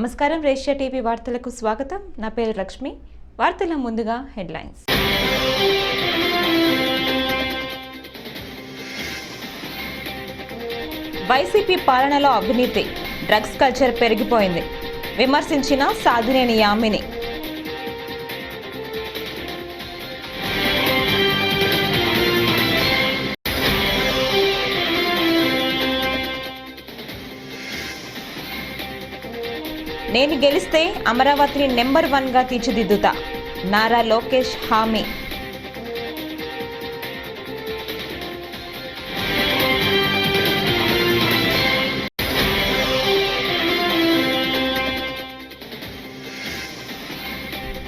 నమస్కారం రేషియా టీవీ వార్తలకు స్వాగతం. నా పేరు లక్ష్మి. వార్తల ముందుగా హెడ్లైన్స్. వైసీపీ పాలనలో అవినీతి, డ్రగ్స్ కల్చర్ పెరిగిపోయింది విమర్శించిన సాధినేని యామిని. నేను గెలిస్తే అమరావతిని నెంబర్ 1గా తీర్చిదిద్దుతా, నారా లోకేష్ హామీ.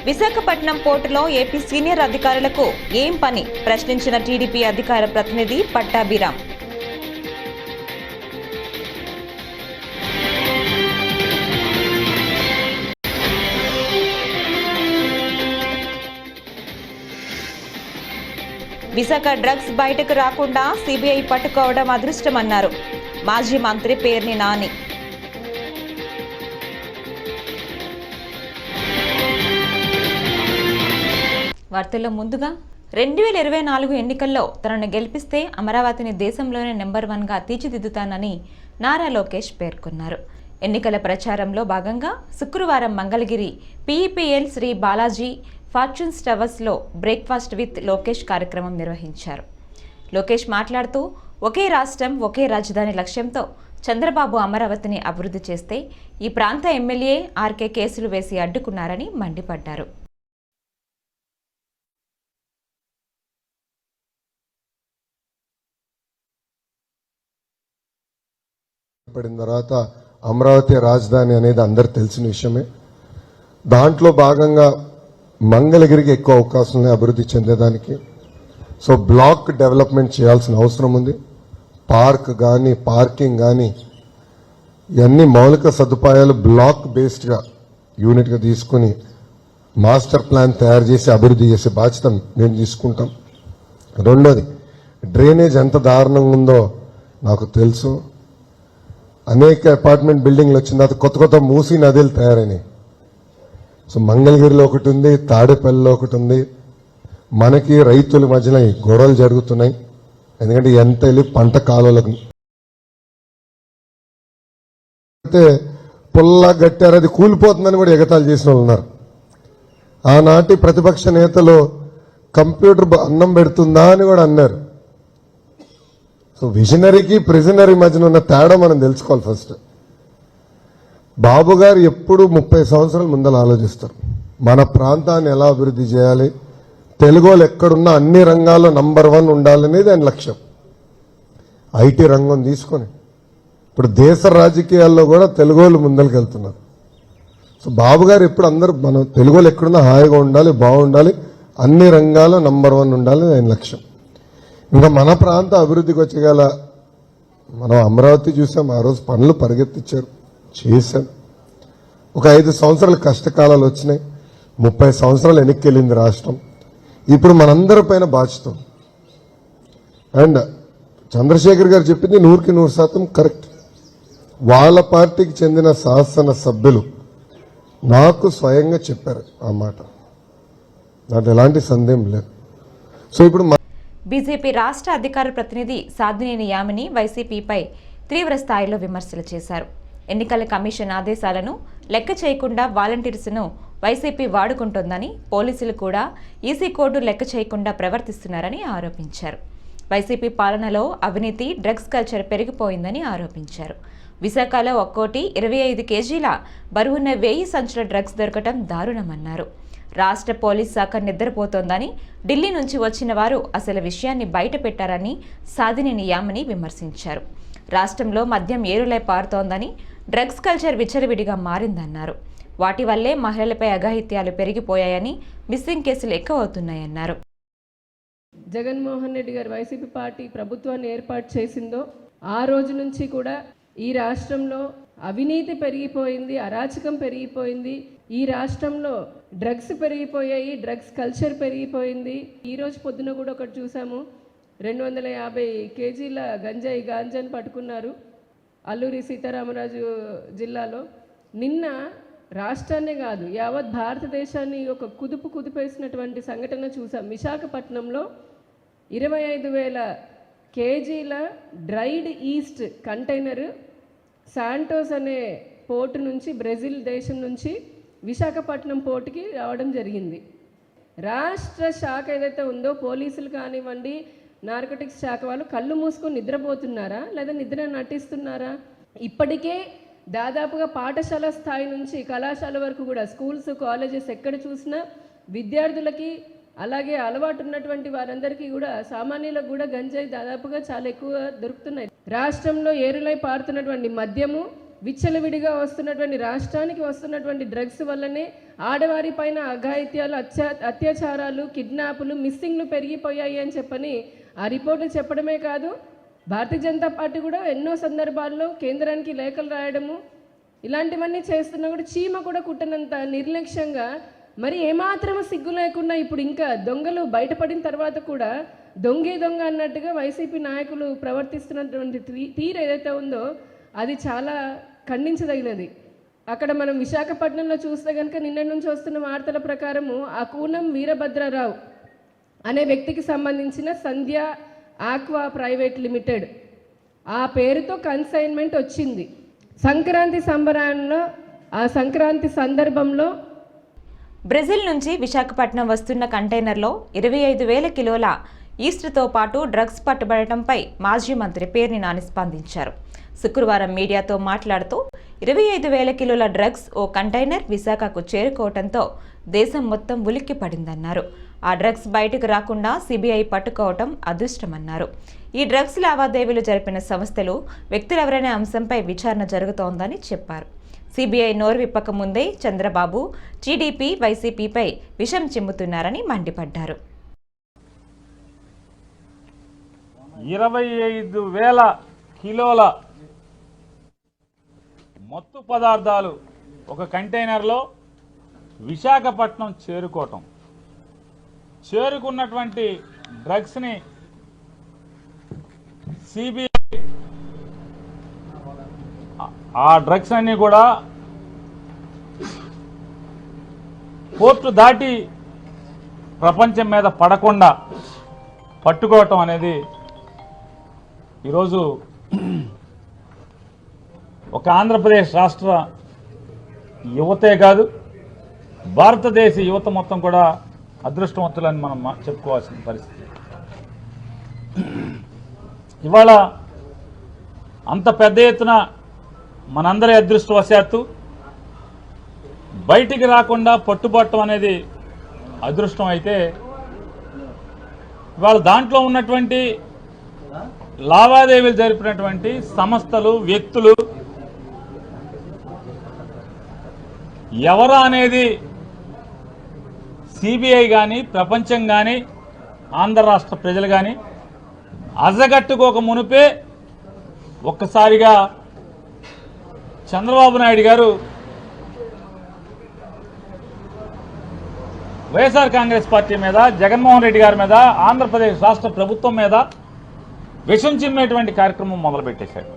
విశాఖపట్నం పోర్టులో ఏపీ సీనియర్ అధికారులకు ఏం పని ప్రశ్నించిన టీడీపీ అధికార ప్రతినిధి పట్టాభిరామ్. విశాఖ డ్రగ్స్ బయటకు రాకుండా సిబిఐ పట్టుకోవడం అదృష్టమన్నారు మాజీ మంత్రి పేర్ని నాని. వార్తల్లో ముందుగా 2024 ఎన్నికల్లో తనను గెలిపిస్తే అమరావతిని దేశంలోనే నెంబర్ 1గా తీర్చిదిద్దుతానని నారా లోకేష్ పేర్కొన్నారు. ఎన్నికల ప్రచారంలో భాగంగా శుక్రవారం మంగళగిరి పీఈపీఎల్ శ్రీ బాలాజీ ఫార్చ్యూన్స్ టవర్స్లో బ్రేక్ఫాస్ట్ విత్ లోకేష్ కార్యక్రమం నిర్వహించారు. లోకేష్ మాట్లాడుతూ ఒకే రాష్ట్రం ఒకే రాజధాని లక్ష్యంతో చంద్రబాబు అమరావతిని అభివృద్ధి చేస్తే ఈ ప్రాంత ఎమ్మెల్యే ఆర్కే కేసులు వేసి అడ్డుకున్నారని మండిపడ్డారు. పడిన తర్వాత అమరావతి రాజధాని అనేది అందరికి తెలిసిన విషయమే. దాంట్లో భాగంగా మంగళగిరికి ఎక్కువ అవకాశం ఉన్నాయి అభివృద్ధి చెందేదానికి. సో బ్లాక్ డెవలప్మెంట్ చేయాల్సిన అవసరం ఉంది. పార్క్ కానీ పార్కింగ్ కానీ ఇవన్నీ మౌలిక సదుపాయాలు బ్లాక్ బేస్డ్గా యూనిట్గా తీసుకుని మాస్టర్ ప్లాన్ తయారు చేసి అభివృద్ధి చేసే బాధ్యత మేము తీసుకుంటాం. రెండోది, డ్రైనేజ్ ఎంత దారుణంగా ఉందో నాకు తెలుసు. అనేక అపార్ట్మెంట్ బిల్డింగ్లు వచ్చిన తర్వాత కొత్త కొత్త మూసీ నదులు తయారైనాయి. సో మంగళగిరిలో ఒకటి ఉంది, తాడేపల్లిలో ఒకటి ఉంది. మనకి రైతుల మధ్యన గొడవలు జరుగుతున్నాయి. ఎందుకంటే ఎంత వెళ్ళి పంట కాలువలకు పుల్లా గట్టారు, అది కూలిపోతుందని కూడా ఎగతాళి చేసిన వాళ్ళు ఉన్నారు. ఆనాటి ప్రతిపక్ష నేతలు కంప్యూటర్ అన్నం పెడుతుందా అని కూడా అన్నారు. సో విజనరీకి ప్రిజనరీ మధ్యన ఉన్న తేడా మనం తెలుసుకోవాలి. ఫస్ట్ బాబు గారు ఎప్పుడు 30 సంవత్సరాల ముందర ఆలోచిస్తారు. మన ప్రాంతాన్ని ఎలా అభివృద్ధి చేయాలి, తెలుగు వాళ్ళు ఎక్కడున్నా అన్ని రంగాల్లో నంబర్ 1 ఉండాలనేది ఆయన లక్ష్యం. ఐటీ రంగం తీసుకొని ఇప్పుడు దేశ రాజకీయాల్లో కూడా తెలుగు వాళ్ళు ముందరికి వెళ్తున్నారు. సో బాబు గారు ఎప్పుడు అందరూ మనం తెలుగు వాళ్ళు ఎక్కడున్నా హాయిగా ఉండాలి, బాగుండాలి, అన్ని రంగాల్లో నంబర్ 1 ఉండాలి ఆయన లక్ష్యం. ఇంకా మన ప్రాంత అభివృద్ధికి వచ్చేగల మనం అమరావతి చూసాం. ఆ రోజు పనులు పరిగెత్తిచ్చారు, చేశాం. ఒక 5 సంవత్సరాలు కష్టకాలాలు వచ్చినాయి. 30 సంవత్సరాలు వెనక్కి వెళ్ళింది రాష్ట్రం. ఇప్పుడు మనందరి పైన బాధ్యత. అండ్ చంద్రశేఖర్ గారు చెప్పింది 100% కరెక్ట్. వాళ్ళ పార్టీకి చెందిన శాసన సభ్యులు నాకు స్వయంగా చెప్పారు ఆ మాట. నాకు ఎలాంటి సందేహం లేదు. సో ఇప్పుడు బీజేపీ రాష్ట్ర అధికార ప్రతినిధి సాధినేని యామిని వైసీపీపై తీవ్ర స్థాయిలో విమర్శలు చేశారు. ఎన్నికల కమిషన్ ఆదేశాలను లెక్క చేయకుండా వాలంటీర్స్ను వైసీపీ వాడుకుంటోందని, పోలీసులు కూడా ఈసీ కోడ్ లెక్క చేయకుండా ప్రవర్తిస్తున్నారని ఆరోపించారు. వైసీపీ పాలనలో అవినీతి, డ్రగ్స్ కల్చర్ పెరిగిపోయిందని ఆరోపించారు. విశాఖలో ఒక్కోటి 25 కేజీల బరువున్న 1000 సంచుల డ్రగ్స్ దొరకటం దారుణమన్నారు. రాష్ట్ర పోలీస్ శాఖ నిద్రపోతోందని, ఢిల్లీ నుంచి వచ్చిన వారు అసలు విషయాన్ని బయట పెట్టారని సాధినేని యామిని విమర్శించారు. రాష్ట్రంలో మద్యం ఏరులై పారుతోందని, డ్రగ్స్ కల్చర్ విచ్చలవిడిగా మారిందన్నారు. వాటి వల్లే మహిళలపై అఘాయిత్యాలు పెరిగిపోయాయని, మిస్సింగ్ కేసులు ఎక్కువవుతున్నాయన్నారు. జగన్మోహన్ రెడ్డి గారు వైసీపీ పార్టీ ప్రభుత్వాన్ని ఏర్పాటు చేసిందో ఆ రోజు నుంచి కూడా ఈ రాష్ట్రంలో అవినీతి పెరిగిపోయింది, అరాచకం పెరిగిపోయింది. ఈ రాష్ట్రంలో డ్రగ్స్ పెరిగిపోయాయి, డ్రగ్స్ కల్చర్ పెరిగిపోయింది. ఈరోజు పొద్దున కూడా ఒకటి చూసాము, 250 కేజీల గాంజాని పట్టుకున్నారు అల్లూరి సీతారామరాజు జిల్లాలో. నిన్న రాష్ట్రాన్నే కాదు యావత్ భారతదేశాన్ని ఒక కుదిపేసినటువంటి సంఘటన చూసాం. విశాఖపట్నంలో 25,000 కేజీల డ్రైడ్ ఈస్ట్ కంటైనర్ శాంటోస్ అనే పోర్టు నుంచి, బ్రెజిల్ దేశం నుంచి విశాఖపట్నం పోర్టుకి రావడం జరిగింది. రాష్ట్ర శాఖ ఏదైతే ఉందో, పోలీసులు కానివ్వండి, నార్కోటిక్స్ శాఖ వాళ్ళు కళ్ళు మూసుకొని నిద్రపోతున్నారా లేదా నిద్ర నటిస్తున్నారా? ఇప్పటికే దాదాపుగా పాఠశాల స్థాయి నుంచి కళాశాల వరకు కూడా, స్కూల్స్, కాలేజెస్ ఎక్కడ చూసినా విద్యార్థులకి అలాగే అలవాటు ఉన్నటువంటి వారందరికీ కూడా, సామాన్యులకు కూడా గంజాయి దాదాపుగా చాలా ఎక్కువ దొరుకుతున్నాయి. రాష్ట్రంలో ఏరులై పారుతున్నటువంటి మద్యము, విచ్చలవిడిగా వస్తున్నటువంటి రాష్ట్రానికి వస్తున్నటువంటి డ్రగ్స్ వల్లనే ఆడవారి పైన అఘాయిత్యాలు, అత్యాచారాలు, కిడ్నాపులు, మిస్సింగ్లు పెరిగిపోయాయి అని చెప్పని ఆ రిపోర్ట్లు చెప్పడమే కాదు, భారతీయ జనతా పార్టీ కూడా ఎన్నో సందర్భాల్లో కేంద్రానికి లేఖలు రాయడము ఇలాంటివన్నీ చేస్తున్నా కూడా చీమ కూడా కుట్టనంత నిర్లక్ష్యంగా, మరి ఏమాత్రం సిగ్గు లేకుండా ఇప్పుడు ఇంకా దొంగలు బయటపడిన తర్వాత కూడా దొంగ అన్నట్టుగా వైసీపీ నాయకులు ప్రవర్తిస్తున్నటువంటి తీరు ఏదైతే ఉందో అది చాలా ఖండించదగినది. అక్కడ మనం విశాఖపట్నంలో చూస్తే కనుక నిన్నటి నుంచి వస్తున్న వార్తల ప్రకారము ఆ కూనం వీరభద్రరావు అనే వ్యక్తికి సంబంధించిన సంధ్య ఆక్వా ప్రైవేట్ లిమిటెడ్ ఆ పేరుతో కన్సైన్మెంట్ వచ్చింది. సంక్రాంతి సంబరాల్లో, ఆ సంక్రాంతి సందర్భంలో బ్రెజిల్ నుంచి విశాఖపట్నం వస్తున్న కంటైనర్లో 25,000 కిలోల ఈస్ట్తో పాటు డ్రగ్స్ పట్టుబడటంపై మాజీ మంత్రి పేర్ని నాని స్పందించారు. శుక్రవారం మీడియాతో మాట్లాడుతూ 25,000 కిలోల డ్రగ్స్ ఓ కంటైనర్ విశాఖకు చేరుకోవడంతో దేశం మొత్తం ఉలిక్కి పడిందన్నారు. ఆ డ్రగ్స్ బయటకు రాకుండా సిబిఐ పట్టుకోవటం అదృష్టమన్నారు. ఈ డ్రగ్స్ లావాదేవీలు జరిపిన సంస్థలు, వ్యక్తులెవరనే అంశంపై విచారణ జరుగుతోందని చెప్పారు. సిబిఐ నోరు విప్పక ముందే చంద్రబాబు, టీడీపీ, వైసీపీపై విషం చిమ్ముతున్నారని మండిపడ్డారు. 25,000 కిలోల మత్తు పదార్థాలు ఒక కంటైనర్లో విశాఖపట్నం చేరుకున్నటువంటి డ్రగ్స్ని సిబిఐ ఆ డ్రగ్స్ అన్నీ కూడా పోర్టు దాటి ప్రపంచం మీద పడకుండా పట్టుకోవటం అనేది ఈరోజు ఒక ఆంధ్రప్రదేశ్ రాష్ట్ర యువతే కాదు, భారతదేశ యువత మొత్తం కూడా అదృష్టవంతులని మనం చెప్పుకోవాల్సిన పరిస్థితి. ఇవాళ అంత పెద్ద ఎత్తున మనందరి అదృష్టవశాత్తు బయటికి రాకుండా పట్టుబట్టం అనేది అదృష్టం అయితే, ఇవాళ దాంట్లో ఉన్నటువంటి లావాదేవీలు జరిపినటువంటి సంస్థలు, వ్యక్తులు ఎవరా అనేది సిబిఐ కానీ, ప్రపంచం కానీ, ఆంధ్ర రాష్ట్ర ప్రజలు కానీ అజగట్టుకోక మునిపే ఒక్కసారిగా చంద్రబాబు నాయుడు గారు వైఎస్ఆర్ కాంగ్రెస్ పార్టీ మీద, జగన్మోహన్ రెడ్డి గారి మీద, ఆంధ్రప్రదేశ్ రాష్ట్ర ప్రభుత్వం మీద విషం చిమ్మేటువంటి కార్యక్రమం మొదలుపెట్టేశాడు.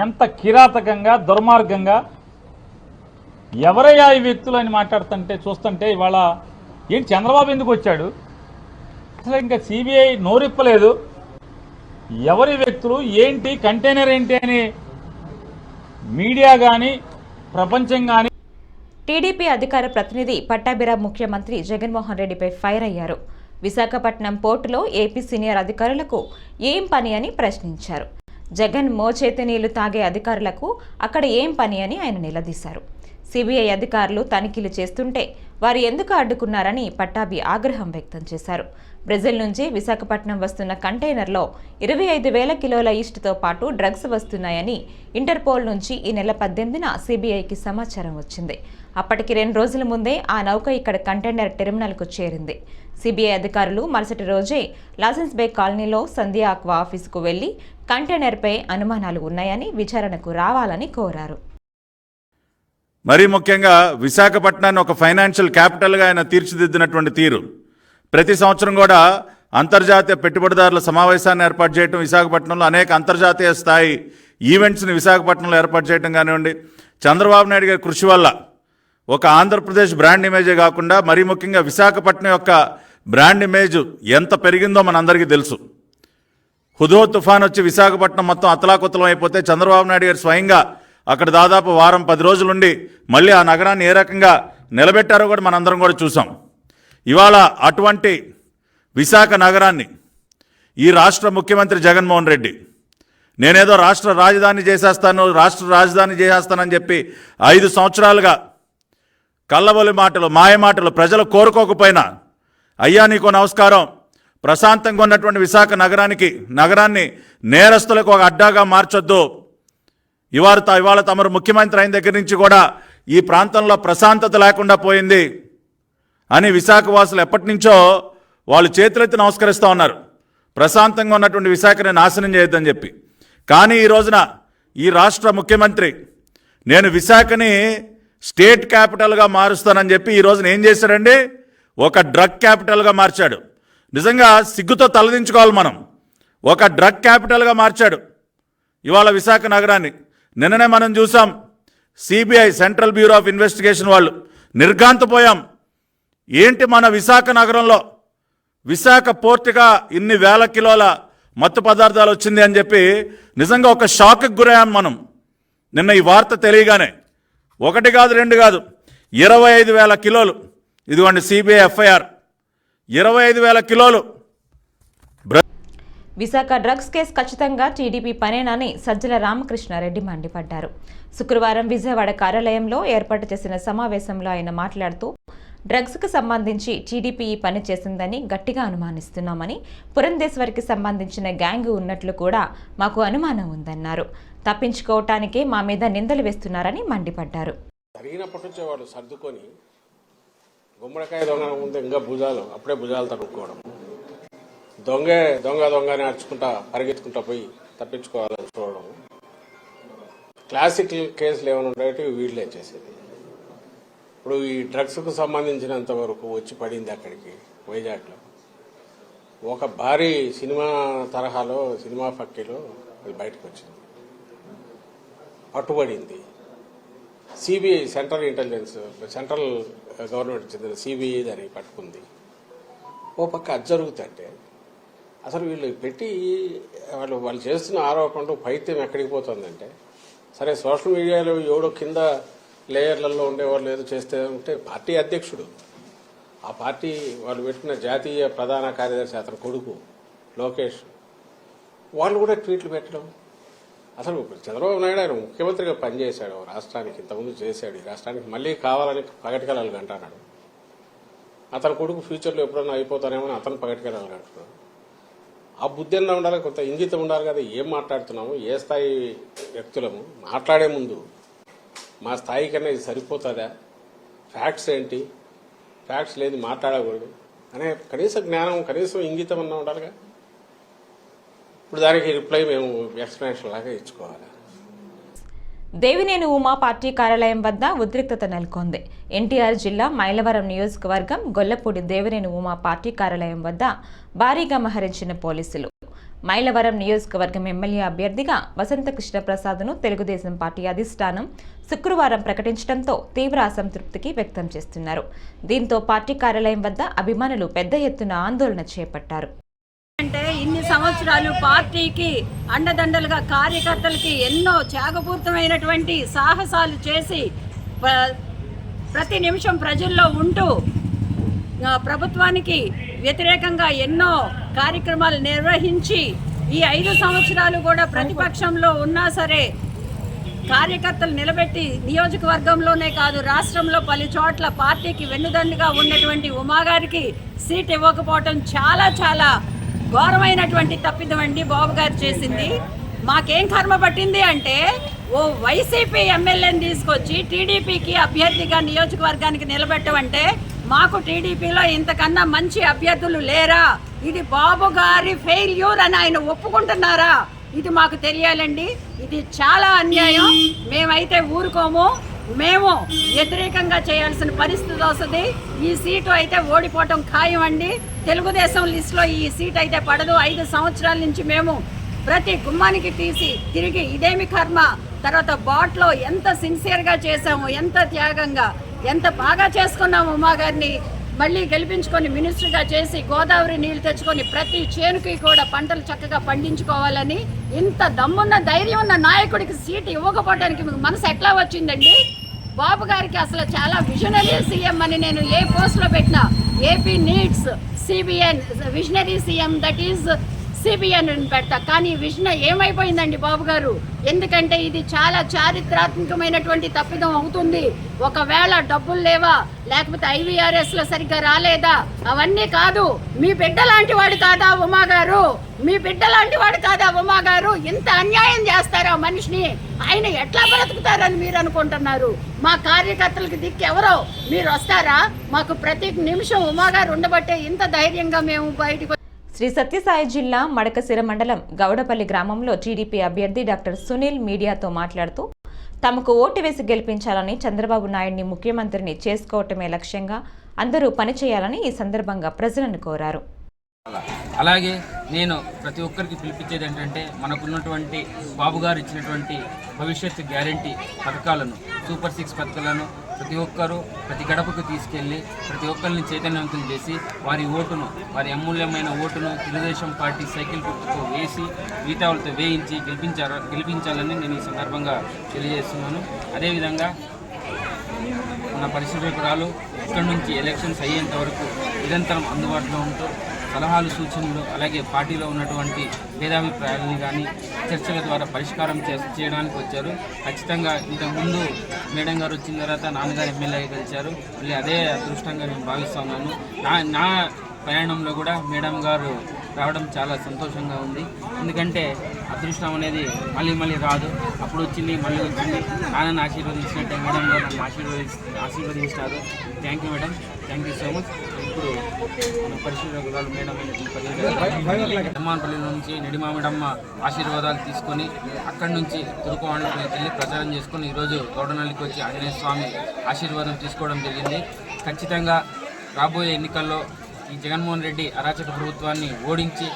ఎంత కిరాతకంగా, దుర్మార్గంగా, ఎవరయ్యా ఈ వ్యక్తులు అని మాట్లాడుతుంటే చూస్తుంటే ఇవాళ ఏంటి చంద్రబాబు ఎందుకు వచ్చాడు, అసలు ఇంకా సిబిఐ నోరిప్పలేదు, ఎవరి వ్యక్తులు ఏంటి, కంటైనర్ ఏంటి అని మీడియా కానీ, ప్రపంచం కానీ. టీడీపీ అధికార ప్రతినిధి పట్టాభిరామ్ ముఖ్యమంత్రి జగన్మోహన్ రెడ్డిపై ఫైర్ అయ్యారు. విశాఖపట్నం పోర్టులో ఏపీ సీనియర్ అధికారులకు ఏం పని అని ప్రశ్నించారు. జగన్ మోచేతి నీళ్లు తాగే అధికారులకు అక్కడ ఏం పని అని ఆయన నిలదీశారు. సిబిఐ అధికారులు తనిఖీలు చేస్తుంటే వారు ఎందుకు అడ్డుకున్నారని పట్టాభి ఆగ్రహం వ్యక్తం చేశారు. బ్రెజిల్ నుంచి విశాఖపట్నం వస్తున్న కంటైనర్లో 25,000 కిలోల ఈస్ట్తో పాటు డ్రగ్స్ వస్తున్నాయని ఇంటర్పోల్ నుంచి ఈ నెల 18న సిబిఐకి సమాచారం వచ్చింది. అప్పటికి 2 రోజుల ముందే ఆ నౌక ఇక్కడ కంటైనర్ టెర్మినల్కు చేరింది. సిబిఐ అధికారులు మరుసటి రోజే లాసెన్స్ బే కాలనీలో సంధ్య ఆక్వా ఆఫీసుకు వెళ్లి కంటైనర్పై అనుమానాలు ఉన్నాయని విచారణకు రావాలని కోరారు. మరీ ముఖ్యంగా విశాఖపట్నాన్ని ఒక ఫైనాన్షియల్ క్యాపిటల్గా ఆయన తీర్చిదిద్దినటువంటి తీరు, ప్రతి సంవత్సరం కూడా అంతర్జాతీయ పెట్టుబడిదారుల సమావేశాన్ని ఏర్పాటు చేయడం, విశాఖపట్నంలో అనేక అంతర్జాతీయ స్థాయి ఈవెంట్స్ని విశాఖపట్నంలో ఏర్పాటు చేయడం కానివ్వండి, చంద్రబాబు నాయుడు గారి కృషి వల్ల ఒక ఆంధ్రప్రదేశ్ బ్రాండ్ ఇమేజే కాకుండా మరీ ముఖ్యంగా విశాఖపట్నం యొక్క బ్రాండ్ ఇమేజ్ ఎంత పెరిగిందో మనందరికీ తెలుసు. హుదో తుఫాన్ వచ్చి విశాఖపట్నం మొత్తం అతలాకుతలం అయిపోతే చంద్రబాబు నాయుడు గారు స్వయంగా అక్కడ దాదాపు వారం 10 రోజులుండి మళ్ళీ ఆ నగరాన్ని ఏ రకంగా నిలబెట్టారో కూడా మనందరం కూడా చూసాం. ఇవాళ అటువంటి విశాఖ నగరాన్ని ఈ రాష్ట్ర ముఖ్యమంత్రి జగన్మోహన్ రెడ్డి నేనేదో రాష్ట్ర రాజధాని చేసేస్తానని చెప్పి 5 సంవత్సరాలుగా కళ్ళబొలి మాటలు, మాయ మాటలు ప్రజలు కోరుకోకపోయినా, అయ్యా నీకో నమస్కారం, ప్రశాంతంగా ఉన్నటువంటి విశాఖ నగరాన్ని నేరస్తులకు ఒక అడ్డాగా మార్చొద్దు. ఇవాళ తమరు ముఖ్యమంత్రి అయిన దగ్గర నుంచి కూడా ఈ ప్రాంతంలో ప్రశాంతత లేకుండా పోయింది అని విశాఖ వాసులు ఎప్పటి నుంచో వాళ్ళు చేతులెత్తి నమస్కరిస్తూ ఉన్నారు, ప్రశాంతంగా ఉన్నటువంటి విశాఖని నాశనం చేయొద్దని చెప్పి. కానీ ఈ రోజున ఈ రాష్ట్ర ముఖ్యమంత్రి నేను విశాఖని స్టేట్ క్యాపిటల్గా మారుస్తానని చెప్పి ఈ రోజున ఏం చేశాడండి, ఒక డ్రగ్ క్యాపిటల్గా మార్చాడు. నిజంగా సిగ్గుతో తలదించుకోవాలి మనం. ఒక డ్రగ్ క్యాపిటల్గా మార్చాడు ఇవాళ విశాఖ నగరాన్ని. నిన్ననే మనం చూసాం, CBI central bureau of investigation వాళ్ళు నిర్ఘాంతపోయాం. ఏంటి మన విశాఖ నగరంలో విశాఖ పోర్టుగా ఇన్ని వేల కిలోల మత్తు పదార్థాలు వచ్చింది అని చెప్పి నిజంగా ఒక షాక్కి గురయ్యాం మనం నిన్న ఈ వార్త తెలియగానే. 1 కాదు 2 కాదు 25,000 కిలోలు. ఇదిగోండి సిబిఐ ఎఫ్ఐఆర్, 25,000 కిలోలు. విశాఖ డ్రగ్స్ కేసు ఖచ్చితంగా టీడీపీ పనేనని సజ్జల రామకృష్ణారెడ్డి మండిపడ్డారు. శుక్రవారం విజయవాడ కార్యాలయంలో ఏర్పాటు చేసిన సమావేశంలో ఆయన మాట్లాడుతూ డ్రగ్స్కు సంబంధించి టీడీపీ ఈ పని చేసిందని గట్టిగా అనుమానిస్తున్నామని, పురంధేశ్వరికి సంబంధించిన గ్యాంగ్ ఉన్నట్లు కూడా మాకు అనుమానం ఉందన్నారు. తప్పించుకోవటానికే మా మీద నిందలు వేస్తున్నారని మండిపడ్డారు. జరిగినప్పటి నుంచే వాళ్ళు సర్దుకొని గుమ్మడికాయ దొంగ ముందు ఇంకా అప్పుడే భుజాలు తడుక్కోవడం, దొంగ అని అరుచుకుంటా పరిగెత్తుకుంటా పోయి తప్పించుకోవాలని చూడడం, క్లాసిక్ కేసులు ఏమైనా ఉండేవి వీళ్ళే చేసేది. ఇప్పుడు ఈ డ్రగ్స్కు సంబంధించినంత వరకు వచ్చి పడింది అక్కడికి వైజాగ్లో ఒక భారీ సినిమా తరహాలో, సినిమా ఫక్కీలో అది బయటకు వచ్చింది, పట్టుబడింది. సిబిఐ సెంట్రల్ గవర్నమెంట్ చెందిన సిబిఐ దాన్ని పట్టుకుంది. ఓ పక్క అది జరుగుతుంటే అసలు వీళ్ళు పెట్టి వాళ్ళు చేస్తున్న ఆరోపణలు పైత్యం ఎక్కడికి పోతుందంటే, సరే సోషల్ మీడియాలో ఎవడో కింద లేయర్లలో ఉండేవాళ్ళు ఏదో చేస్తే ఉంటే పార్టీ అధ్యక్షుడు, ఆ పార్టీ వాళ్ళు పెట్టిన జాతీయ ప్రధాన కార్యదర్శి అతని కొడుకు లోకేష్, వాళ్ళు కూడా ట్వీట్లు పెట్టడం. అసలు చంద్రబాబు నాయుడు ఆయన ముఖ్యమంత్రిగా పనిచేశాడు రాష్ట్రానికి, ఇంతకుముందు చేశాడు, ఈ రాష్ట్రానికి మళ్ళీ కావాలని పగటికెళ్ళాలి అంటున్నాడు. అతని కొడుకు ఫ్యూచర్లో ఎప్పుడన్నా అయిపోతానేమో అతను పగటికెళ్ళాలి అంటున్నాడు. ఆ బుద్ధి అన్నా ఉండాలి, కొంత ఇంగితం ఉండాలి కదా. ఏం మాట్లాడుతున్నాము, ఏ స్థాయి వ్యక్తులము, మాట్లాడే ముందు మా స్థాయి కన్నా ఇది సరిపోతుందా, ఫ్యాక్ట్స్ ఏంటి, ఫ్యాక్ట్స్ లేదు మాట్లాడకూడదు అనే కనీస జ్ఞానం, కనీసం ఇంగితం అన్నా ఉండాలిగా. ఇప్పుడు దానికి రిప్లై మేము ఎక్స్ప్లెనేషన్ లాగా ఇచ్చుకోవాలి. దేవినేని ఉమా పార్టీ కార్యాలయం వద్ద ఉద్రిక్తత నెలకొంది. ఎన్టీఆర్ జిల్లా మైలవరం నియోజకవర్గం గొల్లపూడి దేవినేని ఉమా పార్టీ కార్యాలయం వద్ద భారీగా మోహరించిన పోలీసులు మైలవరం నియోజకవర్గం ఎమ్మెల్యే అభ్యర్థిగా వసంత కృష్ణప్రసాద్ను తెలుగుదేశం పార్టీ అధిష్టానం శుక్రవారం ప్రకటించడంతో తీవ్ర అసంతృప్తికి వ్యక్తం చేస్తున్నారు. దీంతో పార్టీ కార్యాలయం వద్ద అభిమానులు పెద్ద ఎత్తున ఆందోళన చేపట్టారు. అంటే ఇన్ని సంవత్సరాలు పార్టీకి అండదండలుగా కార్యకర్తలకి ఎన్నో త్యాగపూరితమైనటువంటి సాహసాలు చేసి ప్రతి నిమిషం ప్రజల్లో ఉంటూ ప్రభుత్వానికి వ్యతిరేకంగా ఎన్నో కార్యక్రమాలు నిర్వహించి ఈ 5 సంవత్సరాలు కూడా ప్రతిపక్షంలో ఉన్నా సరే కార్యకర్తలు నిలబెట్టి నియోజకవర్గంలోనే కాదు రాష్ట్రంలో పలు చోట్ల పార్టీకి వెన్నుదన్నుగా ఉన్నటువంటి ఉమాగారికి సీట్ ఇవ్వకపోవటం చాలా చాలా ఘోరమైనటువంటి తప్పిదం అండి బాబు గారు చేసింది. మాకేం కర్మ పట్టింది అంటే ఓ వైసీపీ ఎమ్మెల్యేని తీసుకొచ్చి టీడీపీకి అభ్యర్థిగా నియోజకవర్గానికి నిలబెట్టమంటే మాకు టీడీపీలో ఇంతకన్నా మంచి అభ్యర్థులు లేరా, ఇది బాబు గారి ఫెయిల్యూర్ అని ఆయన ఒప్పుకుంటున్నారా, ఇది మాకు తెలియాలండి. ఇది చాలా అన్యాయం. మేమైతే ఊరుకోము, మేము వ్యతిరేకంగా చేయాల్సిన పరిస్థితి వస్తుంది. ఈ సీటు అయితే ఓడిపోవటం ఖాయం అండి. తెలుగుదేశం లిస్టులో ఈ సీట్ అయితే పడదు. 5 సంవత్సరాల నుంచి మేము ప్రతి గుమ్మానికి తీసి తిరిగి ఇదేమి కర్మ, తర్వాత బాట్లో ఎంత సిన్సియర్గా చేసాము, ఎంత త్యాగంగా, ఎంత బాగా చేసుకున్నాము ఉమా గారిని మళ్ళీ గెలిపించుకొని మినిస్టర్గా చేసి గోదావరి నీళ్లు తెచ్చుకొని ప్రతి చేనుకి కూడా పంటలు చక్కగా పండించుకోవాలని ఇంత దమ్మున్న ధైర్యం ఉన్న నాయకుడికి సీటు ఇవ్వకపోవడానికి మీకు మనసు ఎట్లా వచ్చిందండి? బాబు గారికి అసలు చాలా విజనరీ సీఎం అని నేను ఏ పోస్ట్లో పెట్టినా AP needs CBN visionary CM, that is CBN అని పెడతా. కానీ విజన్ ఏమైపోయిందండి బాబు గారు? ఎందుకంటే ఇది చాలా చారిత్రాత్మకమైనటువంటి తప్పిదం అవుతుంది. ఒకవేళ డబ్బులు లేవా, లేకపోతే IVRSలో సరిగ్గా రాలేదా, అవన్నీ కాదు. మీ బిడ్డ లాంటి వాడు కాదా ఉమా గారు? మీ బిడ్డ లాంటి వాడు కాదా ఉమా గారు? ఇంత అన్యాయం చేస్తారా మనిషిని? ఆయన ఎట్లా బ్రతుకుతారని మీరు అనుకుంటున్నారు? మా కార్యకర్తలకు దిక్కు ఎవరో మీరు వస్తారా? మాకు ప్రతి నిమిషం ఉమా గారు ఉండబట్టే ఇంత ధైర్యంగా మేము బయటకు. శ్రీ సత్యసాయి జిల్లా మడకశిర మండలం గౌడపల్లి గ్రామంలో టీడీపీ అభ్యర్థి డాక్టర్ సునీల్ మీడియాతో మాట్లాడుతూ తమకు ఓటు వేసి గెలిపించాలని, చంద్రబాబు నాయుడిని ముఖ్యమంత్రిని చేసుకోవటమే లక్ష్యంగా అందరూ పనిచేయాలని ఈ సందర్భంగా ప్రజలను కోరారు. అలాగే నేను ప్రతి ఒక్కరికి పిలిపించేది ఏంటంటే మనకున్నటువంటి బాబు గారు ఇచ్చినటువంటి భవిష్యత్తు గ్యారంటీ పథకాలను, సూపర్ 6 పథకాలను ప్రతి ఒక్కరూ ప్రతి గడపకు తీసుకెళ్ళి ప్రతి ఒక్కరిని చైతన్యవంతం చేసి వారి ఓటును, వారి అమూల్యమైన ఓటును తెలుగుదేశం పార్టీ సైకిల్ గుర్తుకు వేసి మిగతాలతో వేయించి గెలిపించాలని నేను ఈ సందర్భంగా తెలియజేస్తున్నాను. అదేవిధంగా మన పరిశీలకురాలు ఇక్కడి నుంచి ఎలక్షన్స్ అయ్యేంత వరకు నిరంతరం అందుబాటులో ఉంటూ సలహాలు, సూచనలు, అలాగే పార్టీలో ఉన్నటువంటి భేదాభిప్రాయాలని కానీ చర్చల ద్వారా పరిష్కారం చేయడానికి వచ్చారు. ఖచ్చితంగా ఇంతకుముందు మేడం గారు వచ్చిన తర్వాత నాన్నగారు ఎమ్మెల్యేగా గెలిచారు. మళ్ళీ అదే అదృష్టంగా నేను భావిస్తున్నాను. నా ప్రయాణంలో కూడా మేడం గారు రావడం చాలా సంతోషంగా ఉంది. ఎందుకంటే అదృష్టం అనేది మళ్ళీ మళ్ళీ రాదు. అప్పుడు వచ్చింది, మళ్ళీ వచ్చింది. నాన్నని ఆశీర్వదించినట్టే మేడం గారు నన్ను ఆశీర్వదించినారు. Thank you madam, thank you so much. ఇప్పుడు మన పరిశీలకురాలు మేడం జమ్మాన్పల్లి నుంచి నెడిమామిడమ్మ ఆశీర్వాదాలు తీసుకొని అక్కడి నుంచి తురుకోవాళ్ళకి వెళ్ళి ప్రచారం చేసుకొని ఈరోజు గౌడనల్లికి వచ్చి ఆంజనేయ స్వామి ఆశీర్వాదం తీసుకోవడం జరిగింది. ఖచ్చితంగా రాబోయే ఎన్నికల్లో ఈ జగన్మోహన్ రెడ్డి అరాచక ప్రభుత్వాన్ని ఓడించి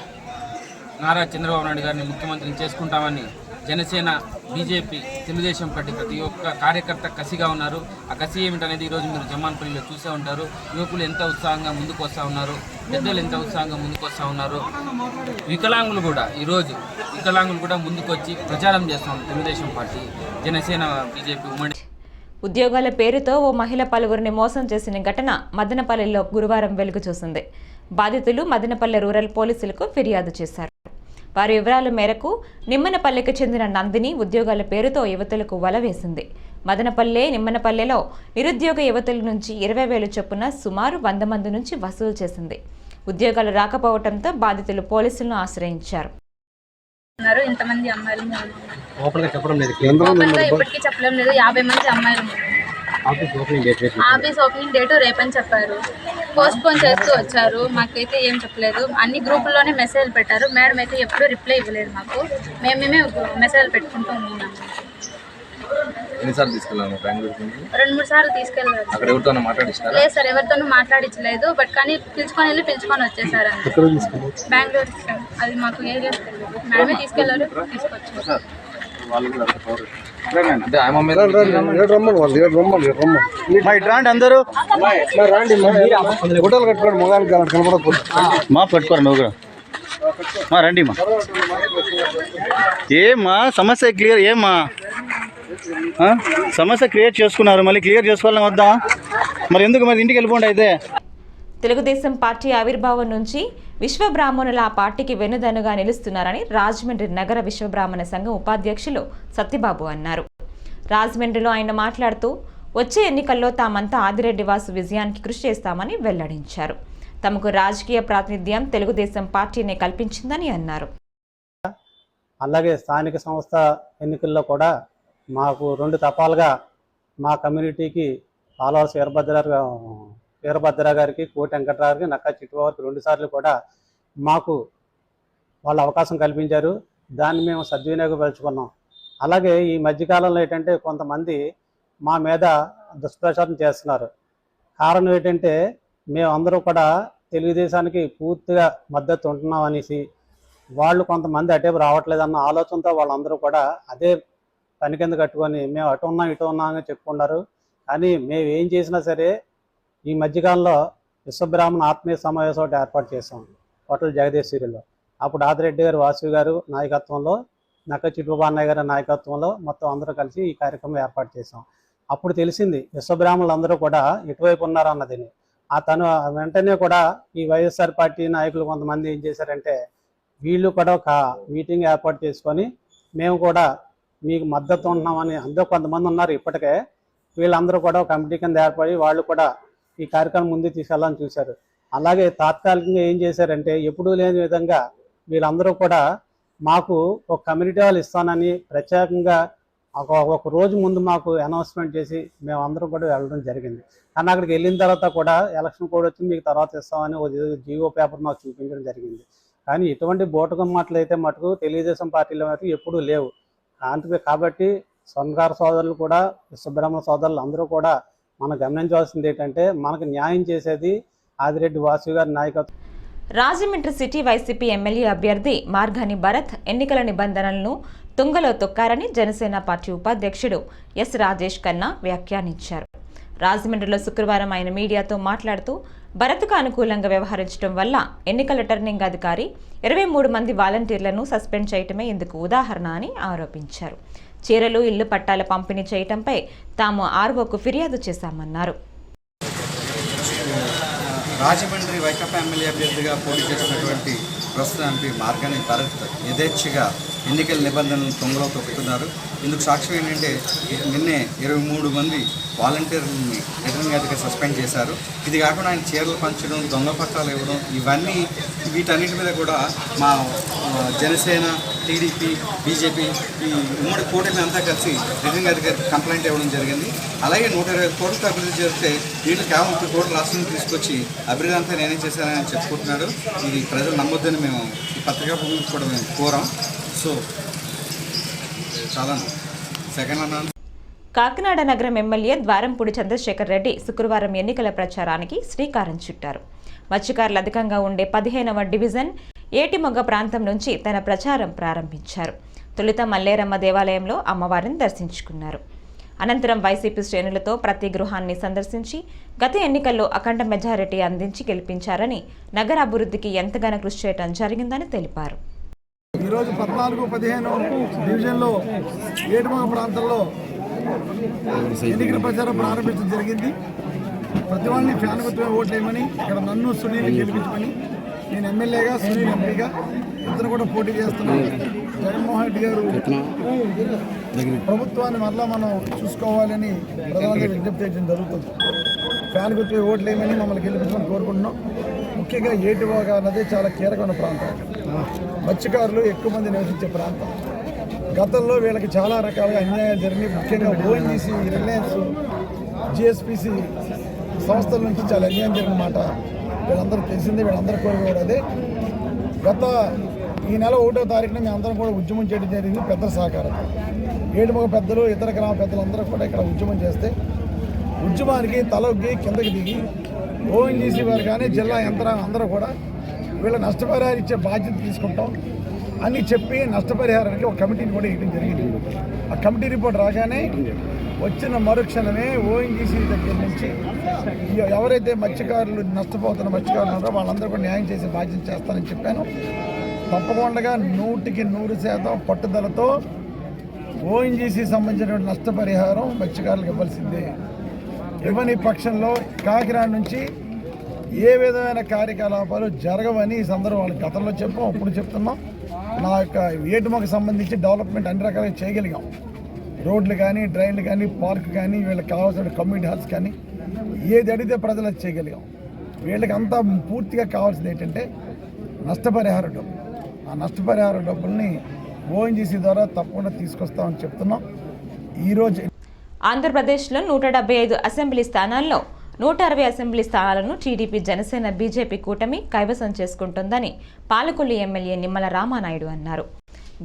నారా చంద్రబాబు నాయుడు గారిని ముఖ్యమంత్రిని చేసుకుంటామని జనసేన, బీజేపీ, తెలుగుదేశం పార్టీ ప్రతి ఒక్క కార్యకర్త కసిగా ఉన్నారు. ఆ కసి ఏమిటనేది ఈరోజు మీరు జమ్మాన్పల్లిలో చూసే ఉంటారు. యువకులు ఎంత ఉత్సాహంగా ముందుకు వస్తూ ఉన్నారు, పెద్దలు ఎంత ఉత్సాహంగా ముందుకు వస్తూ ఉన్నారు. వికలాంగులు కూడా ముందుకు వచ్చి ప్రచారం చేస్తున్నారు. తెలుగుదేశం పార్టీ, జనసేన, బీజేపీ ఉమ్మడి. ఉద్యోగాల పేరుతో ఓ మహిళ పలువురిని మోసం చేసిన ఘటన మదనపల్లెలో గురువారం వెలుగు చూసింది. బాధితులు మదనపల్లె రూరల్ పోలీసులకు ఫిర్యాదు చేశారు. వారి వివరాల మేరకు నిమ్మనపల్లెకు చెందిన నందిని ఉద్యోగాల పేరుతో యువతులకు వల వేసింది. మదనపల్లె, నిమ్మనపల్లెలో నిరుద్యోగ యువతుల నుంచి 20,000 చొప్పున సుమారు 100 మంది నుంచి వసూలు చేసింది. ఉద్యోగాలు రాకపోవడంతో బాధితులు పోలీసులను ఆశ్రయించారు. ఇంతమంది అమ్మాయిలు ఇప్పటికీ చెప్పలేం లేదు. 50 మంది అమ్మాయిలు. ఆఫీస్ ఓపెనింగ్ డేట్ రేపని చెప్పారు. పోస్ట్ పోన్ చేస్తూ వచ్చారు. మాకైతే ఏం చెప్పలేదు. అన్ని గ్రూపుల్లోనే మెసేజ్ పెట్టారు. మేడం అయితే ఎప్పుడూ రిప్లై ఇవ్వలేదు మాకు. మేమే మెసేజ్ పెట్టుకుంటూ ఉన్నాము. ఎన్నిసార్లు తీసుకెళ్ళాము బెంగళూరు? 2-3 సార్లు తీసుకెళ్ళారు. అక్కడ ఎవరితోనూ మాట్లాడించారా? లేదు సార్, ఎవరితోనూ మాట్లాడించలేదు. బట్ కానీ పిలుచుకొని వచ్చేసారు. బెంగళూరు సార్, అది మాకు ఏరియా తెలియదు. మేడమే తీసుకెళ్లారు, తీసుకొచ్చారు. అందరూ గుడ్డలు కట్టుకోండి, మొగాలు కనపడకూడదు. మా పట్టుకోరు నువ్వు కూడా మా రండి మా. ఏమా సమస్య క్లియర్? ఏమా సమస్య క్రియేట్ చేసుకున్నారు, మళ్ళీ క్లియర్ చేసుకోవాలని వద్దా? మరి ఎందుకు మరి ఇంటికి వెళ్ళిపోండి. అయితే తెలుగుదేశం పార్టీ ఆవిర్భావం నుంచి విశ్వబ్రాహ్మణుల ఆ పార్టీకి వెన్నుదన్నుగా నిలుస్తున్నారని రాజమండ్రి నగర విశ్వబ్రాహ్మణ సంఘం ఉపాధ్యక్షులు సత్యబాబు అన్నారు. రాజమండ్రిలో ఆయన మాట్లాడుతూ వచ్చే ఎన్నికల్లో తామంతా ఆదిరెడ్డి వాసు విజయానికి కృషి చేస్తామని వెల్లడించారు. తమకు రాజకీయ ప్రాతినిధ్యం తెలుగుదేశం పార్టీనే కల్పించిందని అన్నారు. అలాగే స్థానిక సంస్థ ఎన్నికల్లో కూడా మాకు 2 తపాలుగా మా కమ్యూనిటీకి పాలవలస వీరభద్ర గారికి, కోటి వెంకట్రావు గారికి, నక్కా చిట్టుబాబు గారికి 2 సార్లు కూడా మాకు వాళ్ళు అవకాశం కల్పించారు. దాన్ని మేము సద్వినియోగపరుచుకున్నాం. అలాగే ఈ మధ్యకాలంలో ఏంటంటే కొంతమంది మా మీద దుష్ప్రచారం చేస్తున్నారు. కారణం ఏంటంటే మేమందరూ కూడా తెలుగుదేశానికి పూర్తిగా మద్దతు ఉంటున్నాం అనేసి వాళ్ళు కొంతమంది అటేపు రావట్లేదన్న ఆలోచనతో వాళ్ళందరూ కూడా అదే పని కింద కట్టుకొని మేము అటు ఉన్నాం ఇటు ఉన్నాం అని చెప్పుకున్నారు. కానీ మేము ఏం చేసినా సరే ఈ మధ్యకాలంలో విశ్వబ్రాహ్మణ ఆత్మీయ సమావేశం ఒకటి ఏర్పాటు చేసాం హోటల్ జగదీశ్వరిలో. అప్పుడు ఆదిరెడ్డి గారు, వాసు గారు నాయకత్వంలో, నక్క చిట్టుబాన్నయ్య గారి నాయకత్వంలో మొత్తం అందరూ కలిసి ఈ కార్యక్రమం ఏర్పాటు చేసాం. అప్పుడు తెలిసింది విశ్వబ్రాహ్మణులు అందరూ కూడా ఇటువైపు ఉన్నారన్నదని. తను వెంటనే కూడా ఈ వైఎస్ఆర్ పార్టీ నాయకులు కొంతమంది ఏం చేశారంటే వీళ్ళు కూడా ఒక మీటింగ్ ఏర్పాటు చేసుకొని మేము కూడా మీకు మద్దతు ఉంటున్నామని అందరూ కొంతమంది ఉన్నారు ఇప్పటికే. వీళ్ళందరూ కూడా ఒక కమిటీ కింద ఏర్పడి వాళ్ళు కూడా ఈ కార్యక్రమం ముందుకు తీసుకెళ్ళాలని చూశారు. అలాగే తాత్కాలికంగా ఏం చేశారంటే ఎప్పుడూ లేని విధంగా వీళ్ళందరూ కూడా మాకు ఒక కమ్యూనిటీ హాల్ ఇస్తానని ప్రత్యేకంగా ఒక రోజు ముందు మాకు అనౌన్స్మెంట్ చేసి మేమందరం కూడా వెళ్ళడం జరిగింది. కానీ అక్కడికి వెళ్ళిన తర్వాత కూడా ఎలక్షన్ కోడ్ వచ్చి మీకు తర్వాత ఇస్తామని జీవో పేపర్ మాకు చూపించడం జరిగింది. కానీ ఇటువంటి బోటకం మాటలు అయితే మటుకు తెలుగుదేశం పార్టీలో మటుకు ఎప్పుడూ లేవు. కాబట్టి స్వర్ణకార సోదరులు కూడా విశ్వబ్రహ్మ సోదరులు అందరూ కూడా మనం గమనించవలసింది ఏంటంటే మనకు న్యాయం చేసేది ఆదిరెడ్డి వాసు గారి నాయకత్వం. రాజమండ్రి సిటీ వైసీపీ ఎమ్మెల్యే అభ్యర్థి మార్గాని భరత్ ఎన్నికల నిబంధనలను తుంగలో తొక్కారని జనసేన పార్టీ ఉపాధ్యక్షుడు ఎస్ రాజేష్ ఖన్నా వ్యాఖ్యానించారు. రాజమండ్రిలో శుక్రవారం ఆయన మీడియాతో మాట్లాడుతూ భరత్కు అనుకూలంగా వ్యవహరించడం వల్ల ఎన్నికల రిటర్నింగ్ అధికారి 23 మంది వాలంటీర్లను సస్పెండ్ చేయటమే ఇందుకు ఉదాహరణ అని ఆరోపించారు. చీరలు, ఇళ్లు పట్టాల పంపిణీ చేయటంపై తాము ఆర్ఓకు ఫిర్యాదు చేశామన్నారు. రాజమండ్రి వైకాపా ఎమ్మెల్యే అభ్యర్థిగా పోటీ చేసినటువంటి ప్రస్తుతానికి మార్గాని భరత్ యథేచ్ఛగా ఎన్నికల నిబంధనలను తొంగలో తొక్కుతున్నారు. ఇందుకు సాక్ష్యం ఏంటంటే నిన్నే 23 మంది వాలంటీర్లని రిటర్నింగ్ అధికారి సస్పెండ్ చేశారు. ఇది కాకుండా ఆయన చీరలు పంచడం, దొంగ పత్రాలు ఇవ్వడం, వీటన్నిటి మీద కూడా మా జనసేన, టీడీపీ, బీజేపీ ఈ ఉమ్మడి కూటమి అంతా కలిసి రిటర్నింగ్ అధికారికి కంప్లైంట్ ఇవ్వడం జరిగింది. అలాగే 120 కోట్లతో అభివృద్ధి చేస్తే వీళ్ళు కేవలం 30 కోట్ల రాష్ట్రం తీసుకొచ్చి అభివృద్ధి అంతా నేనే చేశానని చెప్పుకుంటున్నాడు. ఇది ప్రజలు నమ్మొద్దని మేము ఈ పత్రికా ప్రముఖులకు కూడా మేము కోరాం. సో చాలా సెకండ్ అన్నాను. కాకినాడ నగరం ఎమ్మెల్యే ద్వారంపూడి చంద్రశేఖర్ రెడ్డి శుక్రవారం ఎన్నికల ప్రచారానికి శ్రీకారం చుట్టారు. మత్స్యకారులు అధికంగా ఉండే 15వ డివిజన్ ఏటిమొగ్గ ప్రాంతం నుంచి తన ప్రచారం ప్రారంభించారు. తొలుత మల్లేరమ్మ దేవాలయంలో అమ్మవారిని దర్శించుకున్నారు. అనంతరం వైసీపీ శ్రేణులతో ప్రతి గృహాన్ని సందర్శించి గత ఎన్నికల్లో అఖండ మెజారిటీ అందించి గెలిపించారని, నగర అభివృద్ధికి ఎంతగానో కృషి చేయడం జరిగిందని తెలిపారు. ఈరోజు 14-15 డివిజన్లో ఏటిమొగ్గ ప్రాంతంలో ఎన్నికల ప్రచారం ప్రారంభించడం జరిగింది. ప్రతి వాళ్ళని ఫ్యాన్ గుర్తుగా ఓట్లేయమని, ఇక్కడ నన్ను సునీల్ గెలిపించమని, నేను ఎమ్మెల్యేగా, సునీల్ ఎంపీగా ఇద్దరు కూడా పోటీ చేస్తున్నాను. జగన్మోహన్ రెడ్డి గారు ప్రభుత్వాన్ని మరలా మనం చూసుకోవాలని ప్రధానంగా విజ్ఞప్తి చేయడం జరుగుతుంది. ఫ్యాన్ గుర్తుగా ఓట్లేయమని మమ్మల్ని గెలిపించమని కోరుకుంటున్నాం. ముఖ్యంగా ఏటిమొగ్గ అన్నది చాలా కీలకమైన ప్రాంతం. మత్స్యకారులు ఎక్కువ మంది నివసించే ప్రాంతం. గతంలో వీళ్ళకి చాలా రకాలుగా అన్యాయాలు జరిగినాయి. ముఖ్యంగా ఓఎన్జీసీ, రిలయన్స్, జిఎస్పిసి సంస్థల నుంచి చాలా అన్యాయం జరిగిన మాట వీళ్ళందరూ తెలిసిందే. వీళ్ళందరూ కోరుకోవడం అదే. ఈ నెల 1వ తారీఖున మేము అందరం కూడా ఉద్యమం చేయడం జరిగింది. పెద్దల సహకారం, ఏటిమొగ్గ పెద్దలు, ఇతర గ్రామ పెద్దలందరూ కూడా ఇక్కడ ఉద్యమం చేస్తే ఉద్యమానికి తలొగ్గి కిందకి దిగి ఓఎన్జీసీ వారు కానీ జిల్లా యంత్రాంగం అందరూ కూడా వీళ్ళ నష్టపరిహారం ఇచ్చే బాధ్యత తీసుకుంటాం అని చెప్పి నష్టపరిహారానికి ఒక కమిటీని కూడా ఇవ్వడం జరిగింది. ఆ కమిటీ రిపోర్ట్ రాగానే వచ్చిన మరుక్షణమే ఓఎన్జీసీ దగ్గర నుంచి ఎవరైతే మత్స్యకారులు నష్టపోతున్న మత్స్యకారులు ఉన్నారో వాళ్ళందరూ కూడా న్యాయం చేసే బాధ్యత చేస్తానని చెప్పాను. తప్పకుండా 100% పట్టుదలతో ఓఎన్జీసీ సంబంధించినటువంటి నష్టపరిహారం మత్స్యకారులకు ఇవ్వాల్సిందే. ఇవ్వని పక్షంలో కాకినాడ నుంచి ఏ విధమైన కార్యకలాపాలు జరగవని ఈ సందర్భం వాళ్ళకి గతంలో చెప్పాం, ఇప్పుడు చెప్తున్నాం. నా యొక్క ఏటిమొగ్గకు సంబంధించి డెవలప్మెంట్ అన్ని రకాలుగా చేయగలిగాం. రోడ్లు కానీ, డ్రైన్లు కానీ, పార్క్ కానీ, వీళ్ళకి కావాల్సిన కమ్యూనిటీ హాల్స్ కానీ ఏది అడిగితే ప్రజలు అది చేయగలిగాం. వీళ్ళకి అంతా పూర్తిగా కావాల్సింది ఏంటంటే నష్టపరిహార డబ్బు. ఆ నష్టపరిహార డబ్బుల్ని ఓఎన్జీసీ ద్వారా తప్పకుండా తీసుకొస్తామని చెప్తున్నాం. ఈరోజు ఆంధ్రప్రదేశ్లో 175 అసెంబ్లీ స్థానాల్లో 160 అసెంబ్లీ స్థానాలను టీడీపీ, జనసేన, బీజేపీ కూటమి కైవసం చేసుకుంటుందని పాలకొల్లు ఎమ్మెల్యే నిమ్మల రామానాయుడు అన్నారు.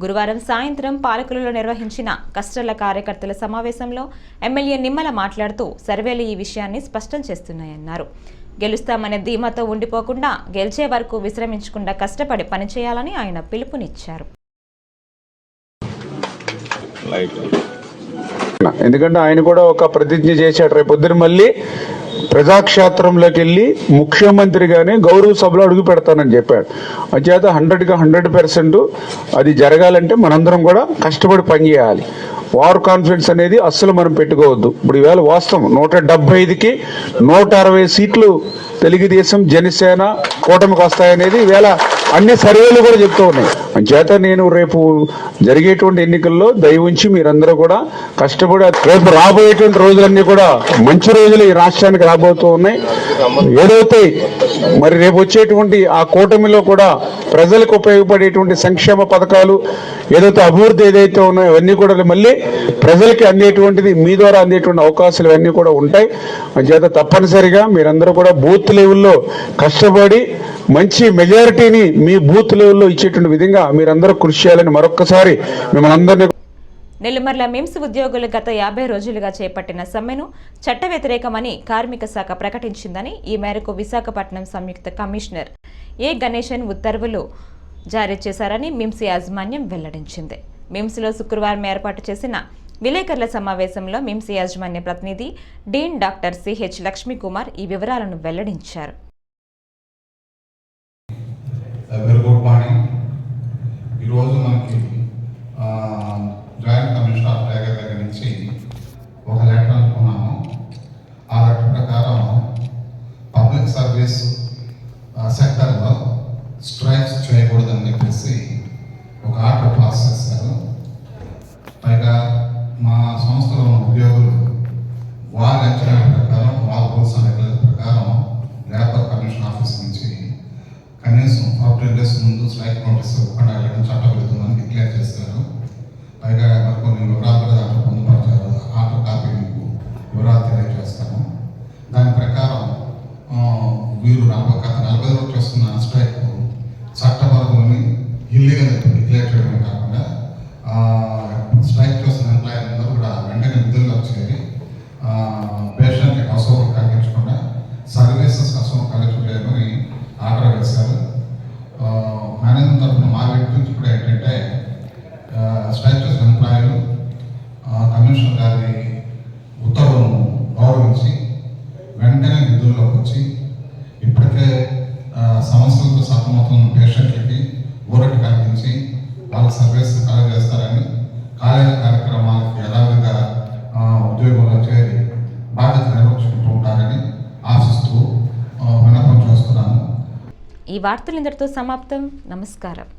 గురువారం సాయంత్రం పాలకొల్లులో నిర్వహించిన కష్టాల కార్యకర్తల సమావేశంలో ఎమ్మెల్యే నిమ్మల మాట్లాడుతూ సర్వేలు ఈ విషయాన్ని స్పష్టం చేస్తున్నాయన్నారు. గెలుస్తామనే ధీమాతో ఉండిపోకుండా గెలిచే వరకు విశ్రమించకుండా కష్టపడి పనిచేయాలని ఆయన పిలుపునిచ్చారు. ఎందుకంటే ఆయన కూడా ఒక ప్రతిజ్ఞ చేశాడు, రేపొద్దున మళ్ళీ ప్రజాక్షేత్రంలోకి వెళ్ళి ముఖ్యమంత్రిగానే గౌరవ సభలో అడుగు పెడతానని చెప్పాడు. అంచేత 100% అది జరగాలంటే మనందరం కూడా కష్టపడి పనిచేయాలి. వార్ కాన్ఫిడెన్స్ అనేది అస్సలు మనం పెట్టుకోవద్దు. ఇప్పుడు ఈవేళ వాస్తవం 175కి 160 సీట్లు తెలుగుదేశం జనసేన కూటమికి వస్తాయనేది ఈవేళ అన్ని సర్వేలు కూడా చెప్తూ ఉన్నాయి. అంచేత నేను రేపు జరిగేటువంటి ఎన్నికల్లో దయ ఉంచి మీరందరూ కూడా కష్టపడి రేపు రాబోయేటువంటి రోజులన్నీ కూడా మంచి రోజులు ఈ రాష్ట్రానికి రాబోతూ ఉన్నాయి. ఏదైతే మరి రేపు వచ్చేటువంటి ఆ కూటమిలో కూడా ప్రజలకు ఉపయోగపడేటువంటి సంక్షేమ పథకాలు ఏదైతే అభివృద్ధి ఏదైతే ఉన్నాయో అవన్నీ కూడా మళ్ళీ ప్రజలకి అందేటువంటిది మీ ద్వారా అందేటువంటి అవకాశాలు ఇవన్నీ కూడా ఉంటాయి. అంచేత తప్పనిసరిగా మీరందరూ కూడా బూత్ లెవెల్లో కష్టపడి మంచి మెజారిటీని మీ బూత్ లెవెల్లో ఇచ్చేటువంటి విధంగా మీరందరూ కృషి చేయాలని మరొక్కసారి మిమ్మల్ని అందరినీ. నెల్లిమర్ల మిమ్స్ ఉద్యోగులు గత 50 రోజులుగా చేపట్టిన సమ్మెను చట్ట వ్యతిరేకమని కార్మిక శాఖ ప్రకటించిందని, ఈ మేరకు విశాఖపట్నం సంయుక్త కమిషనర్ ఏ గణేశన్ ఉత్తర్వులు జారీ చేశారని మిమ్స్ యాజమాన్యం వెల్లడించింది. మిమ్స్లో శుక్రవారం ఏర్పాటు చేసిన విలేకరుల సమావేశంలో మిమ్స్ యాజమాన్య ప్రతినిధి డీన్ డాక్టర్ సిహెచ్ లక్ష్మీకుమార్ ఈ వివరాలను వెల్లడించారు. ఈరోజు మనకి జాయింట్ కమిషనర్ ఆఫ్ లేబర్ దగ్గర నుంచి ఒక లెటర్ అనుకున్నాము. ఆ లెటర్ ప్రకారం పబ్లిక్ సర్వీస్ సెక్టర్లో స్ట్రైక్స్ చేయకూడదని చెప్పేసి ఒక ఆర్డర్ పాస్ చేశారు. పైగా మా సంస్థలో ఉన్న ఉద్యోగులు వాళ్ళ అంచనా ప్రకారం వాళ్ళ రూల్స్ అండ్ రెగ్యులేషన్స్ ప్రకారం లేబర్ కమిషన్ ఆఫీస్ నుంచి కనీసం 14 days ముందు స్ట్రైక్ నోటీస్ ఇవ్వకుండా వెళ్ళడం చట్టవిరుద్ధమని డిక్లేర్ చేశారు. పైగా మరికొన్ని వివరాలు కూడా దాంట్లో పొందుపరిచారు. ఆర్డర్ కాపీ మీకు వివరాలు తెలియజేస్తాము. దాని ప్రకారం వీరు గత 40 రోజులు చేస్తున్న స్ట్రైక్ చట్టపరమని ఇల్లీగల్ డిక్లేర్ చేయడమే కాకుండా స్ట్రైక్ చేస్తున్న ఎంప్లాయర్ అందరూ కూడా వెంటనే విధుల్లో చేరి పేషెంట్కి అసౌకర్యం కలిగించకుండా సర్వీసెస్ అసౌకర్యం కలిగించలేమని ఆర్డర్ వేశారు. మేనేజ్మెంట్ తరఫున మా వ్యక్తి నుంచి కూడా ఏంటంటే స్ట్రైక్ చేసిన ఎంప్లాయర్లు కమిషనర్ గారి ఉత్తర్వులను గౌరవించి వెంటనే విధుల్లోకి వచ్చి ఇప్పటికే సమస్యలతో సతమవుతున్న పేషెంట్లకి ఊరట కల్పించి వాళ్ళ సర్వీస్ కలగజేస్తారని, కార్యాలయ కార్యక్రమాలకు యథావిధిగా ఉద్యోగంలో చేరి బాధ్యత నిర్వహించుకుంటూ ఉంటారని ఆశిస్తూ విన్నపం చేస్తున్నాను. ఈ వార్తలు ఇంతటితో సమాప్తం. నమస్కారం.